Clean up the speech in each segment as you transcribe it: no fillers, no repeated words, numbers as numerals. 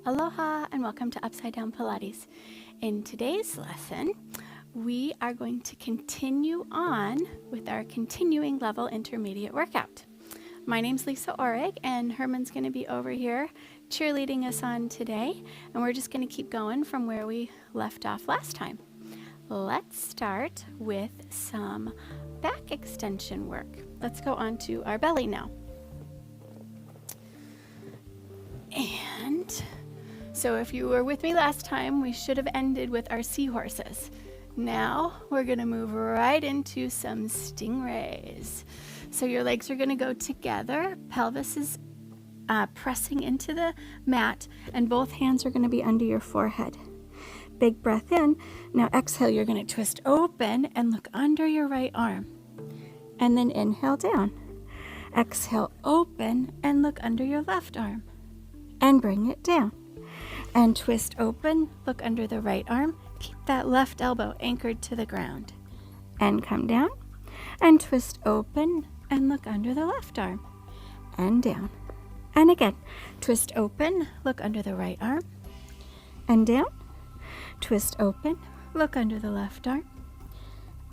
Aloha and welcome to Upside-Down Pilates. In today's lesson, we are going to continue on with our continuing level intermediate workout. My name's Lisa Orrig and Herman's going to be over here cheerleading us on today, and we're just going to keep going from where we left off last time. Let's start with some back extension work. Let's go on to our belly now. And so if you were with me last time, we should have ended with our seahorses. Now we're going to move right into some stingrays. So your legs are going to go together, pelvis is pressing into the mat, and both hands are going to be under your forehead. Big breath in. Now exhale, you're going to twist open and look under your right arm. And then inhale down. Exhale, open and look under your left arm. And bring it down. And twist open, look under the right arm. Keep that left elbow anchored to the ground. And come down. And twist open and look under the left arm. And down. And again, twist open, look under the right arm. And down. Twist open, look under the left arm.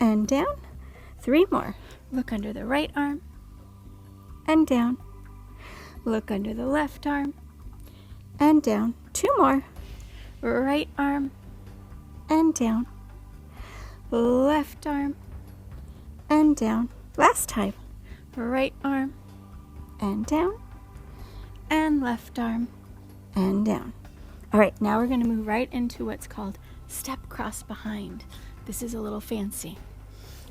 And down. 3 more. Look under the right arm. And down. Look under the left arm. And down. 2 more. Right arm and down. Left arm and down. Last time. Right arm and down. And left arm and down. All right, now we're going to move right into what's called step cross behind. This is a little fancy.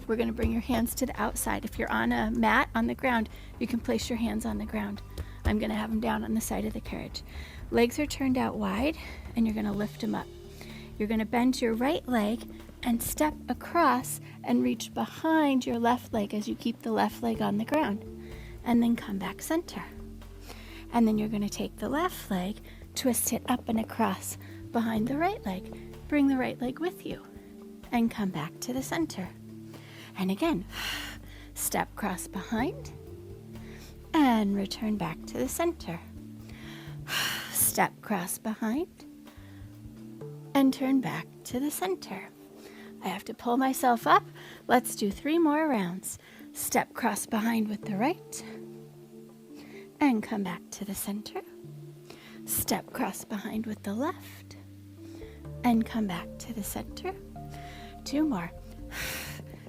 We're going to bring your hands to the outside. If you're on a mat on the ground, you can place your hands on the ground. I'm going to have them down on the side of the carriage. Legs are turned out wide, and you're going to lift them up. You're going to bend your right leg and step across and reach behind your left leg as you keep the left leg on the ground. And then come back center. And then you're going to take the left leg, twist it up and across behind the right leg. Bring the right leg with you and come back to the center. And again, step cross behind and return back to the center. Step cross behind and turn back to the center. I have to pull myself up. Let's do 3 more rounds. Step cross behind with the right and come back to the center. Step cross behind with the left and come back to the center. 2 more.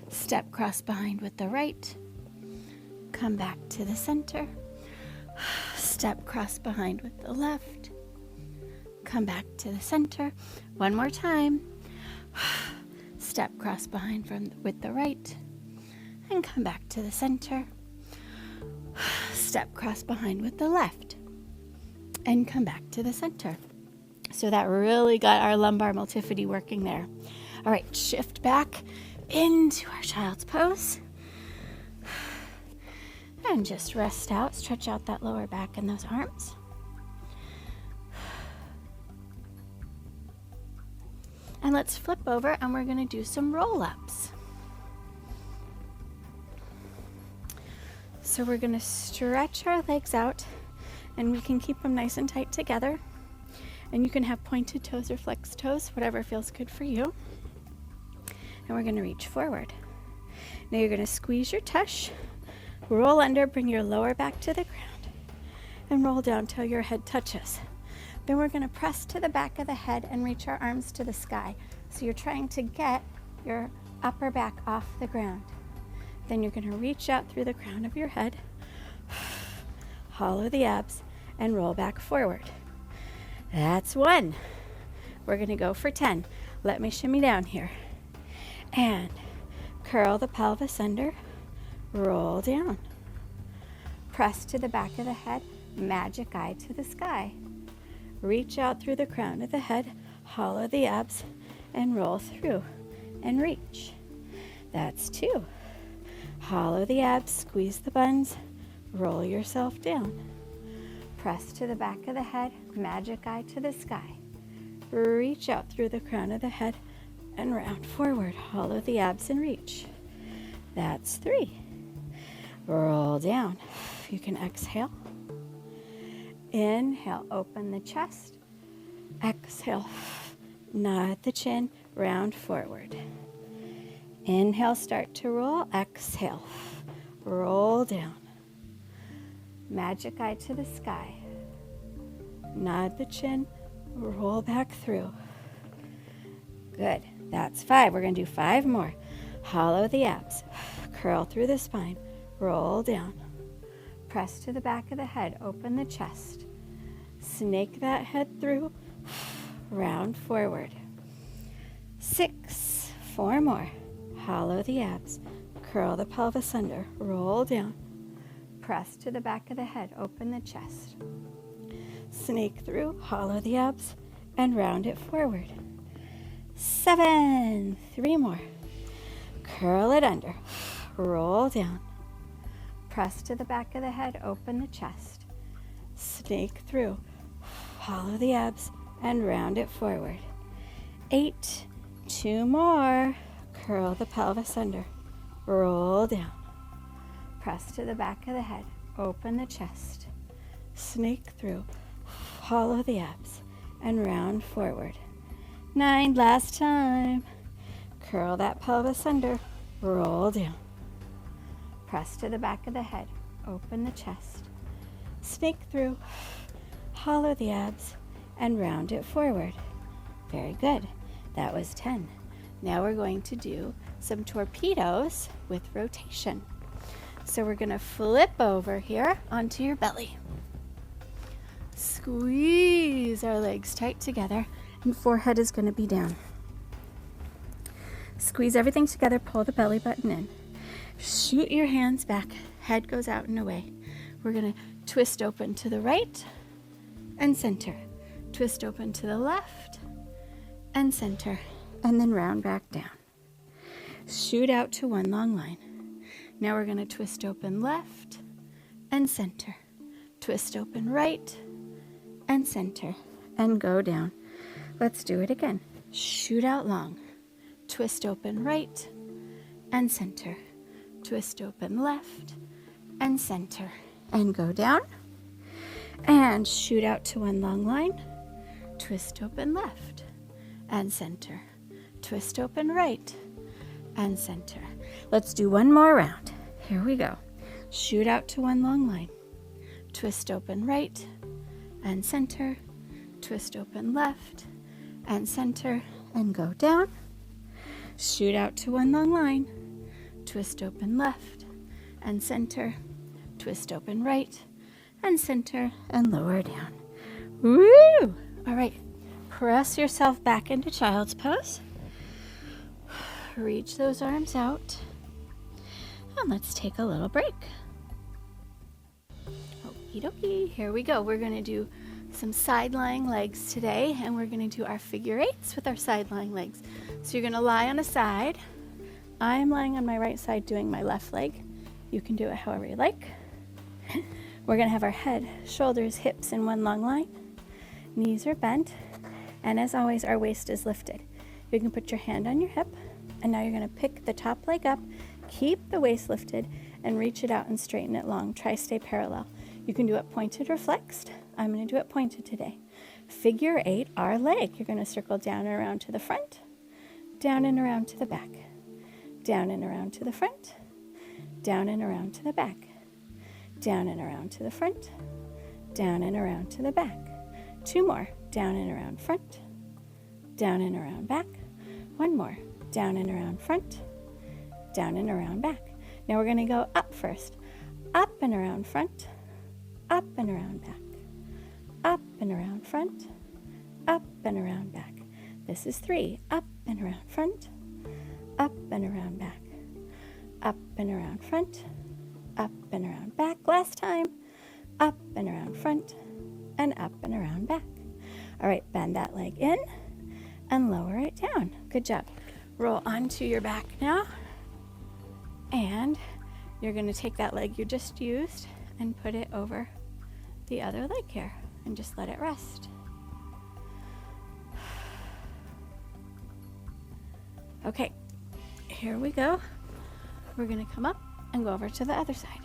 Step cross behind with the right. Come back to the center. Step cross behind with the left. Come back to the center. 1 more time. Step cross behind with the right. And come back to the center. Step cross behind with the left. And come back to the center. So that really got our lumbar multifidi working there. All right, shift back into our child's pose. And just rest out, stretch out that lower back and those arms. And let's flip over and we're going to do some roll-ups. So we're going to stretch our legs out, and we can keep them nice and tight together. And you can have pointed toes or flexed toes, whatever feels good for you. And we're going to reach forward. Now you're going to squeeze your tush, roll under, bring your lower back to the ground, and roll down till your head touches. Then we're going to press to the back of the head and reach our arms to the sky. So you're trying to get your upper back off the ground. Then you're going to reach out through the crown of your head, hollow the abs, and roll back forward. That's 1. We're going to go for 10. Let me shimmy down here. And curl the pelvis under, roll down. Press to the back of the head, magic eye to the sky. Reach out through the crown of the head, hollow the abs, and roll through and reach. That's 2. Hollow the abs, squeeze the buns, roll yourself down. Press to the back of the head, magic eye to the sky. Reach out through the crown of the head and round forward, hollow the abs and reach. That's 3. Roll down. You can exhale. Inhale, open the chest. Exhale. Nod the chin, round forward. Inhale, start to roll. Exhale. Roll down. Magic eye to the sky. Nod the chin, roll back through. Good. That's 5. We're going to do 5 more. Hollow the abs. Curl through the spine. Roll down. Press to the back of the head. Open the chest. Snake that head through. Round forward. 6. 4 more. Hollow the abs. Curl the pelvis under. Roll down. Press to the back of the head. Open the chest. Snake through. Hollow the abs. And round it forward. 7. 3 more. Curl it under. Roll down. Press to the back of the head. Open the chest. Snake through. Hollow the abs and round it forward. 8. 2 more. Curl the pelvis under. Roll down. Press to the back of the head. Open the chest. Snake through. Hollow the abs and round forward. 9. Last time. Curl that pelvis under. Roll down. Press to the back of the head. Open the chest. Snake through. Hollow the abs and round it forward. Very good. That was 10. Now we're going to do some torpedoes with rotation. So we're going to flip over here onto your belly. Squeeze our legs tight together, and forehead is going to be down. Squeeze everything together, pull the belly button in. Shoot your hands back, head goes out and away. We're going to twist open to the right and center. Twist open to the left and center, and then round back down. Shoot out to one long line. Now we're going to twist open left and center. Twist open right and center, and go down. Let's do it again. Shoot out long. Twist open right and center. Twist open left and center, and go down. And shoot out to one long line. Twist open left and center. Twist open right and center. Let's do one more round. Here we go. Shoot out to one long line. Twist open right and center. Twist open left and center, and go down. Shoot out to one long line. Twist open left and center. Twist open right and center, and lower down. Woo! All right. Press yourself back into child's pose. Reach those arms out. And let's take a little break. Okie dokie. Here we go. We're going to do some side lying legs today, and we're going to do our figure eights with our side lying legs. So you're going to lie on a side. I'm lying on my right side doing my left leg. You can do it however you like. We're going to have our head, shoulders, hips in one long line. Knees are bent. And as always, our waist is lifted. You can put your hand on your hip. And now you're going to pick the top leg up, keep the waist lifted, and reach it out and straighten it long. Try stay parallel. You can do it pointed or flexed. I'm going to do it pointed today. Figure eight, our leg. You're going to circle down and around to the front, down and around to the back, down and around to the front, down and around to the back, down and around to the front, down and around to the back. 2 more. Down and around front, down and around back. 1 more. Down and around front, down and around back. Now we're going to go up first. Up and around front, up and around back, up and around front, up and around back. This is 3. Up and around front, up and around back, up and around front, up and around back. Last time. Up and around front, and up and around back. All right, bend that leg in and lower it down. Good job. Roll onto your back now, and you're going to take that leg you just used and put it over the other leg here and just let it rest. Okay, here we go. We're going to come up and go over to the other side.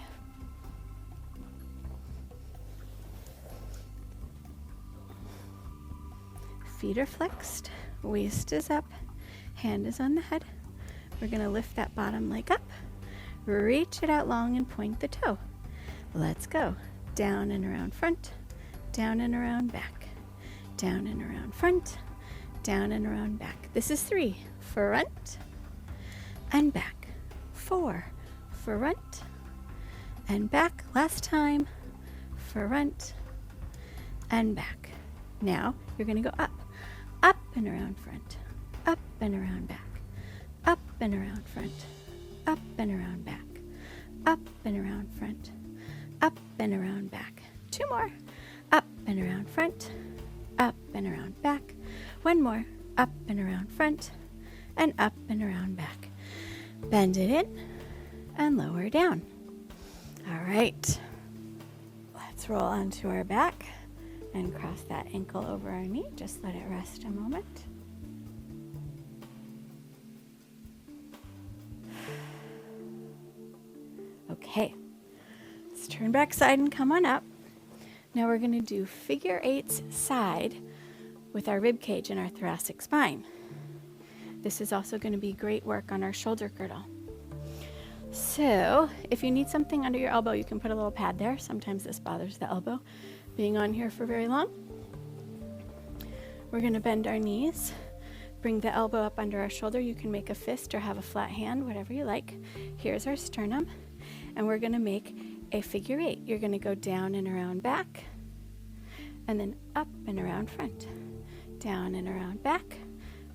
Feet are flexed, waist is up, hand is on the head. We're going to lift that bottom leg up, reach it out long and point the toe. Let's go. Down and around front, down and around back, down and around front, down and around back. This is 3. Front and back. 4. Front and back. Last time. Front and back. Now you're going to go up. Up and around front. Up and around back. Up and around front. Up and around back. Up and around front. Up and around back. 2 more. Up and around front. Up and around back. 1 more. Up and around front. And up and around back. Bend it in and lower down. All right. Let's roll onto our back and cross that ankle over our knee. Just let it rest a moment. Okay. Let's turn back side and come on up. Now we're going to do figure 8s side with our rib cage and our thoracic spine. This is also going to be great work on our shoulder girdle. So if you need something under your elbow, you can put a little pad there. Sometimes this bothers the elbow being on here for very long. We're going to bend our knees, bring the elbow up under our shoulder. You can make a fist or have a flat hand, whatever you like. Here's our sternum, and we're going to make a figure 8. You're going to go down and around back, and then up and around front, down and around back,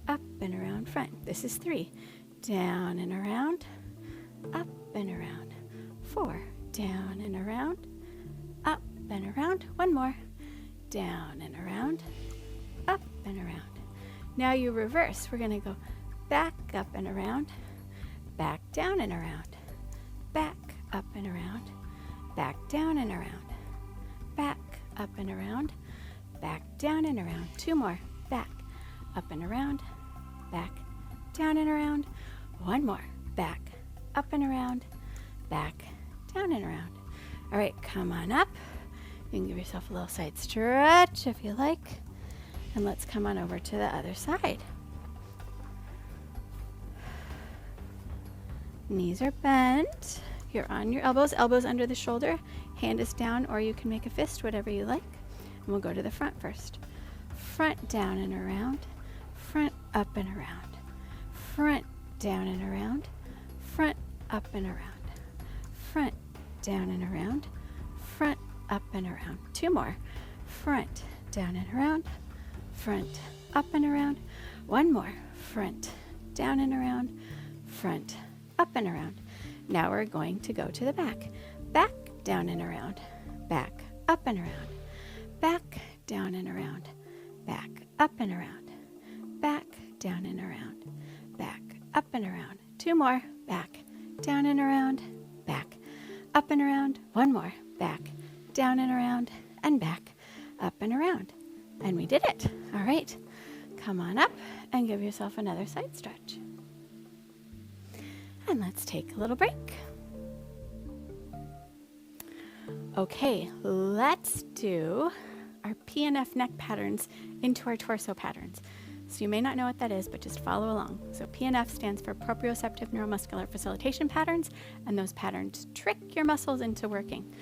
up and around front. This is 3. Down and around, up and around. 4. Down and around, up and around. 1 more. Down and around, up and around. Now you reverse. We're going to go back, up and around, back, down and around, back, up and around, back, down and around, back, up and around, back, down and around. 2 more. Back, up and around, back, down and around. 1 more. Back, up and around, back, down and around. All right, come on up. You can give yourself a little side stretch if you like. And let's come on over to the other side. Knees are bent. You're on your elbows, elbows under the shoulder. Hand is down, or you can make a fist, whatever you like. And we'll go to the front first. Front, down and around. Front, up and around. Front, down and around. Front, up and around. Front, down and around. Front, up and around. 2 more. Front, down and around. Front, up and around. 1 more. Front, down and around. Front, up and around. Now we're going to go to the back. Back, down and around. Back, up and around. Back, down and around. Back, up and around. Back, down and around. Back, up and around. 2 more. Back, down and around. Back, up and around. 1 more. Back, down and around. And back, up and around. And we did it. All right. Come on up and give yourself another side stretch. And let's take a little break. Okay, let's do our PNF neck patterns into our torso patterns. So you may not know what that is, but just follow along. So PNF stands for proprioceptive neuromuscular facilitation patterns, and those patterns trick your muscles into working.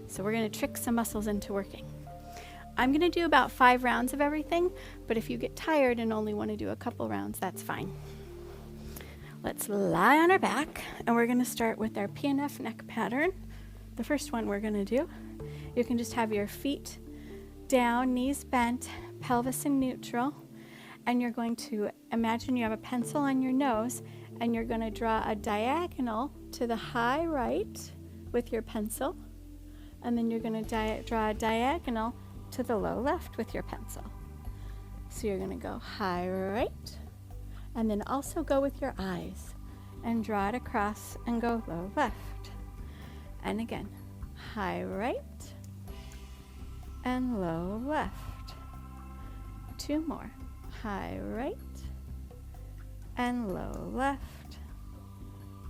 So we're going to trick some muscles into working. I'm going to do about 5 rounds of everything, but if you get tired and only want to do a couple rounds, that's fine. Let's lie on our back, and we're going to start with our PNF neck pattern. The first one we're going to do, you can just have your feet down, knees bent, pelvis in neutral, and you're going to imagine you have a pencil on your nose, and you're going to draw a diagonal to the high right with your pencil, and then you're going to draw a diagonal to the low left with your pencil. So you're going to go high right, and then also go with your eyes and draw it across and go low left. And again, high right and low left. 2 more. High right and low left.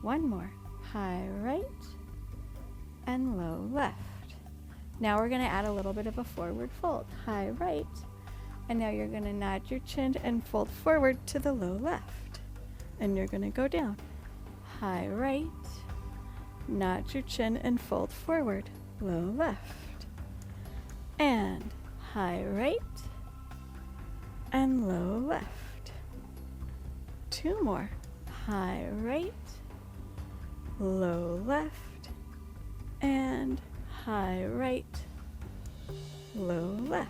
1 more. High right and low left. Now we're going to add a little bit of a forward fold. High right And now you're going to nod your chin and fold forward to the low left. And you're going to go down. High right, nod your chin and fold forward, low left. And high right and low left. 2 more. High right, low left, and high right, low left.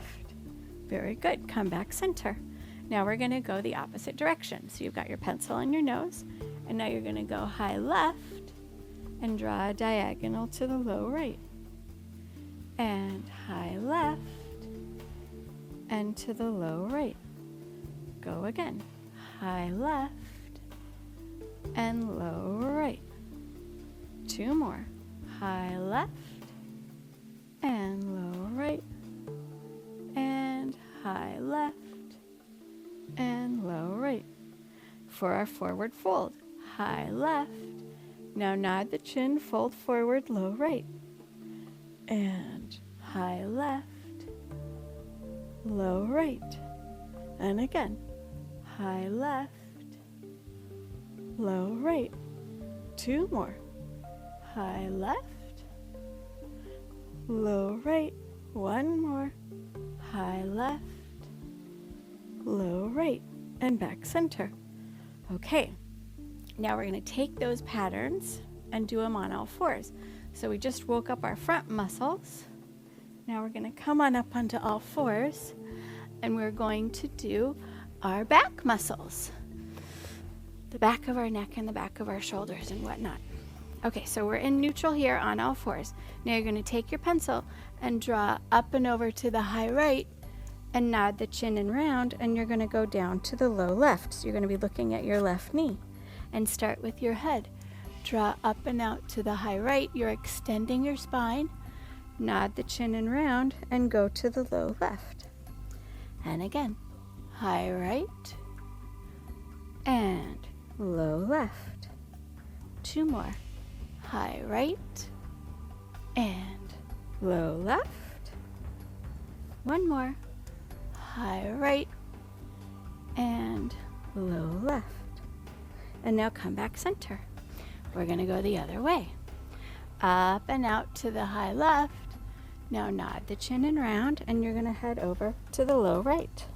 Very good. Come back center. Now we're going to go the opposite direction. So you've got your pencil on your nose, and now you're going to go high left and draw a diagonal to the low right. And high left and to the low right. Go again. High left and low right. 2 more. High left and low right. And high left and low right. For our forward fold, high left. Now nod the chin, fold forward, low right. And high left, low right. And again, high left, low right. 2 more. High left, low right. 1 more. High left, low right, and back center. Okay, now we're going to take those patterns and do them on all fours. So we just woke up our front muscles. Now we're going to come on up onto all fours, and we're going to do our back muscles. The back of our neck and the back of our shoulders and whatnot. Okay, so we're in neutral here on all fours. Now you're going to take your pencil and draw up and over to the high right and nod the chin and round, and you're going to go down to the low left. So you're going to be looking at your left knee and start with your head. Draw up and out to the high right. You're extending your spine. Nod the chin and round and go to the low left. And again, high right and low left. 2 more. High right and low left. 1 more. High right and low left. And now come back center. We're going to go the other way. Up and out to the high left. Now nod the chin and round, and you're going to head over to the low right.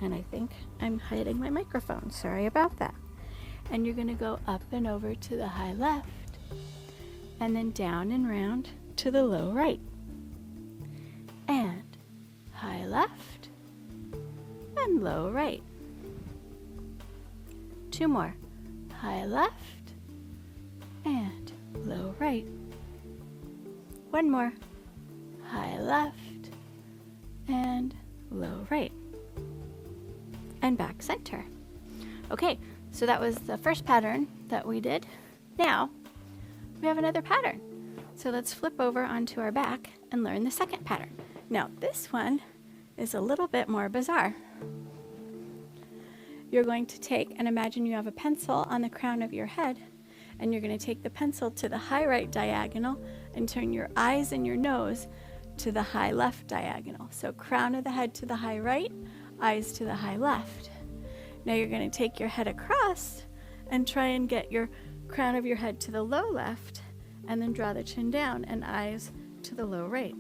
And I think I'm hiding my microphone. Sorry about that. And you're going to go up and over to the high left, and then down and round to the low right. And high left and low right. 2 more. High left and low right. 1 more. High left and low right. And back center. Okay, so that was the first pattern that we did. Now, we have another pattern. So let's flip over onto our back and learn the second pattern. Now, this one is a little bit more bizarre. You're going to take, and imagine you have a pencil on the crown of your head, and you're going to take the pencil to the high right diagonal and turn your eyes and your nose to the high left diagonal. So crown of the head to the high right, eyes to the high left. Now you're going to take your head across and try and get your crown of your head to the low left, and then draw the chin down and eyes to the low right.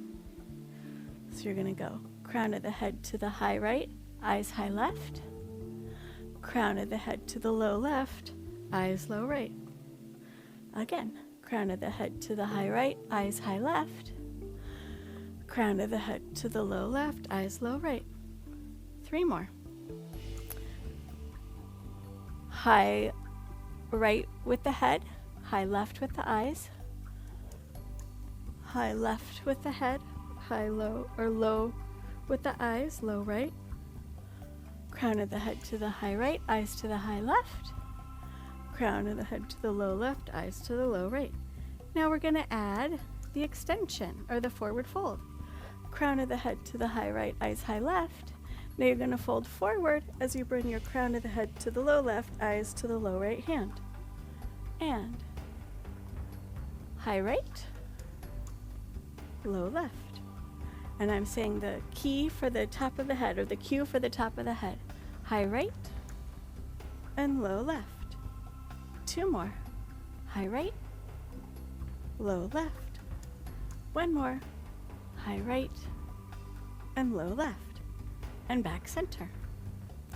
So you're going to go crown of the head to the high right, eyes high left. Crown of the head to the low left, eyes low right. Again, crown of the head to the high right, eyes high left. Crown of the head to the low left, eyes low right. 3 more. High right with the head, high left with the eyes. High left with the head, high low or low with the eyes, low right. Crown of the head to the high right, eyes to the high left. Crown of the head to the low left, eyes to the low right. Now we're going to add the extension or the forward fold. Crown of the head to the high right, eyes high left. Now you're going to fold forward as you bring your crown of the head to the low left, eyes to the low right hand. And high right, low left. And I'm saying the key for the top of the head, or the cue for the top of the head. High right and low left. 2 more. High right, low left. 1 more. High right and low left. And back center.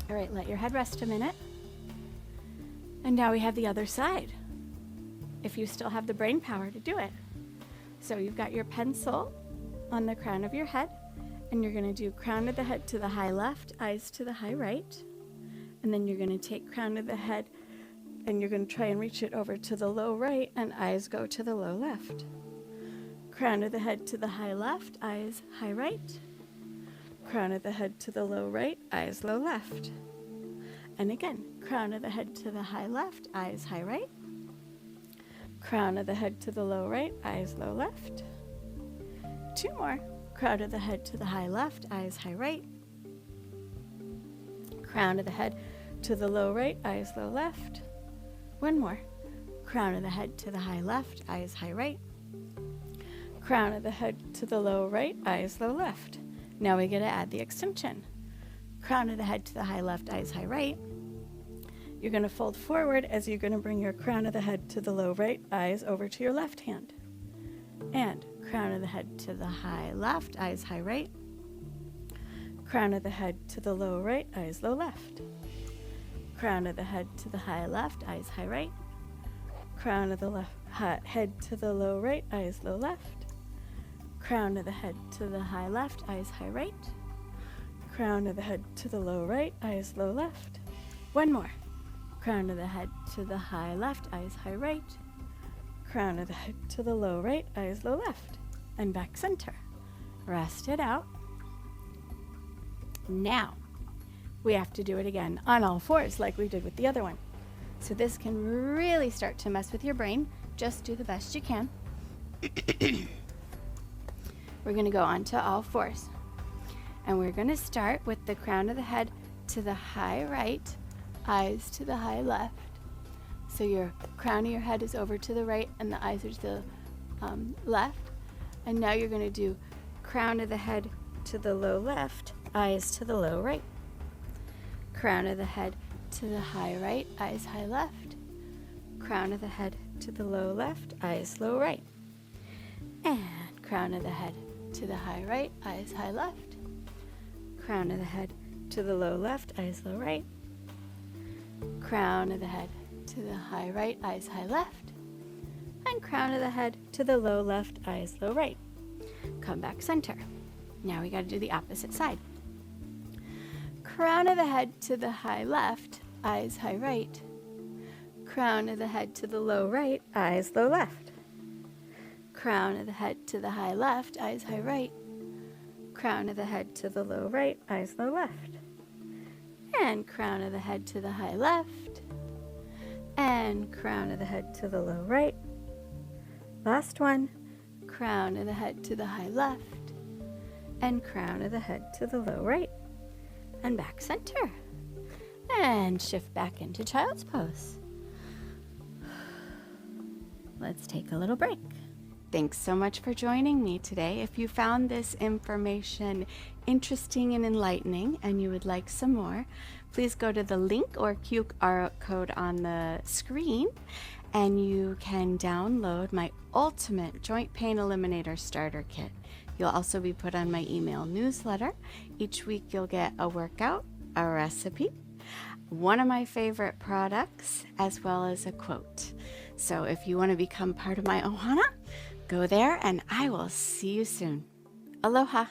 All right, let your head rest a minute. And now we have the other side, if you still have the brain power to do it. So you've got your pencil on the crown of your head, and you're going to do crown of the head to the high left, eyes to the high right. And then you're going to take crown of the head, and you're going to try and reach it over to the low right, and eyes go to the low left. Crown of the head to the high left, eyes high right. Crown of the head to the low right, eyes low left. And again, crown of the head to the high left, eyes high right. Crown of the head to the low right, eyes low left. 2 more. Crown of the head to the high left, eyes high right. Crown of the head to the low right, eyes low left. 1 more. Crown of the head to the high left, eyes high right. Crown of the head to the low right, eyes low left. Now we get to add the extension. Crown of the head to the high left, eyes high right. You're going to fold forward as you're going to bring your crown of the head to the low right, eyes over to your left hand. And crown of the head to the high left, eyes high right. Crown of the head to the low right, eyes low left. Crown of the head to the high left, eyes high right. Crown of the head to the low right, eyes low left. Crown of the head to the high left, eyes high right. Crown of the head to the low right, eyes low left. 1 more. Crown of the head to the high left, eyes high right. Crown of the head to the low right, eyes low left. And back center. Rest it out. Now, we have to do it again on all 4s like we did with the other one. So this can really start to mess with your brain. Just do the best you can. We're going to go on to all 4s. And we're going to start with the crown of the head to the high right, eyes to the high left. So your crown of your head is over to the right and the eyes are to the left. And now you're going to do crown of the head to the low left, eyes to the low right. Crown of the head to the high right, eyes high left. Crown of the head to the low left, eyes low right. And crown of the head to the high right, eyes high left. Crown of the head to the low left, eyes low right. Crown of the head to the high right, eyes high left. And crown of the head to the low left, eyes low right. Come back center. Now we got to do the opposite side. Crown of the head to the high left, eyes high right. Crown of the head to the low right, eyes low left. Crown of the head to the high left, eyes high right. Crown of the head to the low right, eyes low left. And crown of the head to the high left. And crown of the head to the low right. Last one. Crown of the head to the high left. And crown of the head to the low right. And back center. And shift back into child's pose. Let's take a little break. Thanks so much for joining me today. If you found this information interesting and enlightening and you would like some more, please go to the link or QR code on the screen and you can download my ultimate joint pain eliminator starter kit. You'll also be put on my email newsletter. Each week you'll get a workout, a recipe, one of my favorite products, as well as a quote. So if you want to become part of my Ohana, go there and I will see you soon. Aloha.